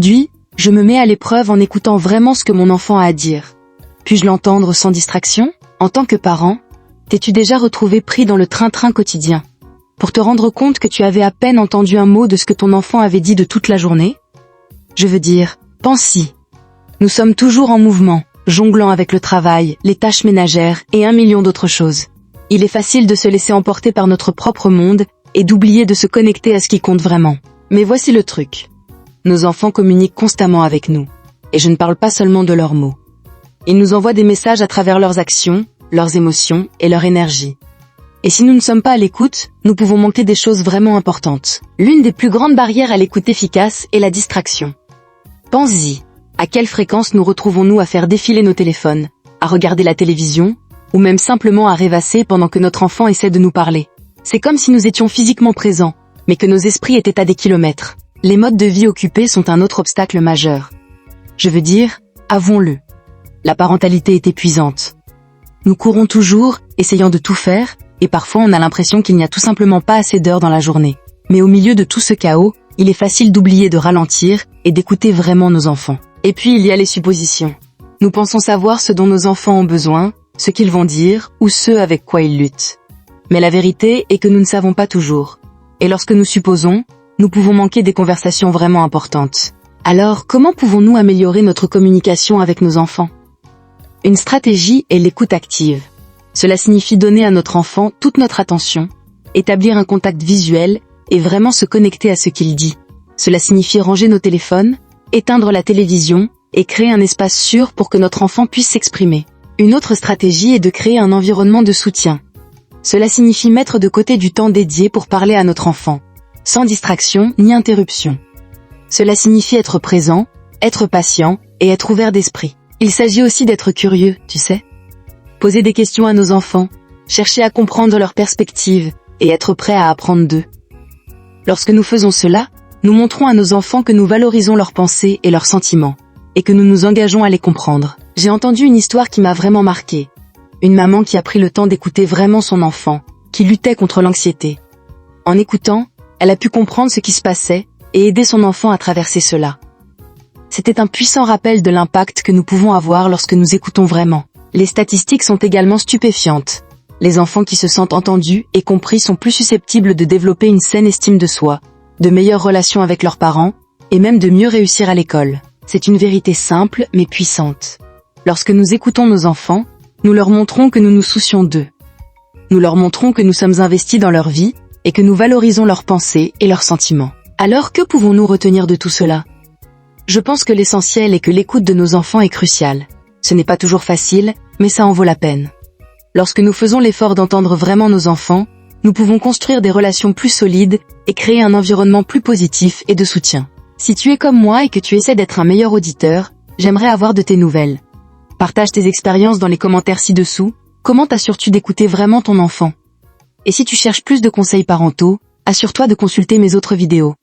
Aujourd'hui, je me mets à l'épreuve en écoutant vraiment ce que mon enfant a à dire. Puis-je l'entendre sans distraction? En tant que parent, t'es-tu déjà retrouvé pris dans le train-train quotidien, pour te rendre compte que tu avais à peine entendu un mot de ce que ton enfant avait dit de toute la journée? Je veux dire, pense-y. Nous sommes toujours en mouvement, jonglant avec le travail, les tâches ménagères et 1 million d'autres choses. Il est facile de se laisser emporter par notre propre monde et d'oublier de se connecter à ce qui compte vraiment. Mais voici le truc. Nos enfants communiquent constamment avec nous. Et je ne parle pas seulement de leurs mots. Ils nous envoient des messages à travers leurs actions, leurs émotions et leur énergie. Et si nous ne sommes pas à l'écoute, nous pouvons manquer des choses vraiment importantes. L'une des plus grandes barrières à l'écoute efficace est la distraction. Pense-y. À quelle fréquence nous retrouvons-nous à faire défiler nos téléphones, à regarder la télévision, ou même simplement à rêvasser pendant que notre enfant essaie de nous parler? C'est comme si nous étions physiquement présents, mais que nos esprits étaient à des kilomètres. Les modes de vie occupés sont un autre obstacle majeur. Je veux dire, avouons-le. La parentalité est épuisante. Nous courons toujours, essayant de tout faire, et parfois on a l'impression qu'il n'y a tout simplement pas assez d'heures dans la journée. Mais au milieu de tout ce chaos, il est facile d'oublier de ralentir et d'écouter vraiment nos enfants. Et puis il y a les suppositions. Nous pensons savoir ce dont nos enfants ont besoin, ce qu'ils vont dire, ou ce avec quoi ils luttent. Mais la vérité est que nous ne savons pas toujours. Et lorsque nous supposons, nous pouvons manquer des conversations vraiment importantes. Alors, comment pouvons-nous améliorer notre communication avec nos enfants? Une stratégie est l'écoute active. Cela signifie donner à notre enfant toute notre attention, établir un contact visuel et vraiment se connecter à ce qu'il dit. Cela signifie ranger nos téléphones, éteindre la télévision et créer un espace sûr pour que notre enfant puisse s'exprimer. Une autre stratégie est de créer un environnement de soutien. Cela signifie mettre de côté du temps dédié pour parler à notre enfant, sans distraction ni interruption. Cela signifie être présent, être patient et être ouvert d'esprit. Il s'agit aussi d'être curieux, tu sais. Poser des questions à nos enfants, chercher à comprendre leurs perspectives et être prêt à apprendre d'eux. Lorsque nous faisons cela, nous montrons à nos enfants que nous valorisons leurs pensées et leurs sentiments, et que nous nous engageons à les comprendre. J'ai entendu une histoire qui m'a vraiment marquée. Une maman qui a pris le temps d'écouter vraiment son enfant, qui luttait contre l'anxiété. En écoutant, elle a pu comprendre ce qui se passait et aider son enfant à traverser cela. C'était un puissant rappel de l'impact que nous pouvons avoir lorsque nous écoutons vraiment. Les statistiques sont également stupéfiantes. Les enfants qui se sentent entendus et compris sont plus susceptibles de développer une saine estime de soi, de meilleures relations avec leurs parents, et même de mieux réussir à l'école. C'est une vérité simple mais puissante. Lorsque nous écoutons nos enfants, nous leur montrons que nous nous soucions d'eux. Nous leur montrons que nous sommes investis dans leur vie et que nous valorisons leurs pensées et leurs sentiments. Alors que pouvons-nous retenir de tout cela? Je pense que l'essentiel est que l'écoute de nos enfants est cruciale. Ce n'est pas toujours facile, mais ça en vaut la peine. Lorsque nous faisons l'effort d'entendre vraiment nos enfants, nous pouvons construire des relations plus solides et créer un environnement plus positif et de soutien. Si tu es comme moi et que tu essaies d'être un meilleur auditeur, j'aimerais avoir de tes nouvelles. Partage tes expériences dans les commentaires ci-dessous. Comment t'assures-tu d'écouter vraiment ton enfant? Et si tu cherches plus de conseils parentaux, assure-toi de consulter mes autres vidéos.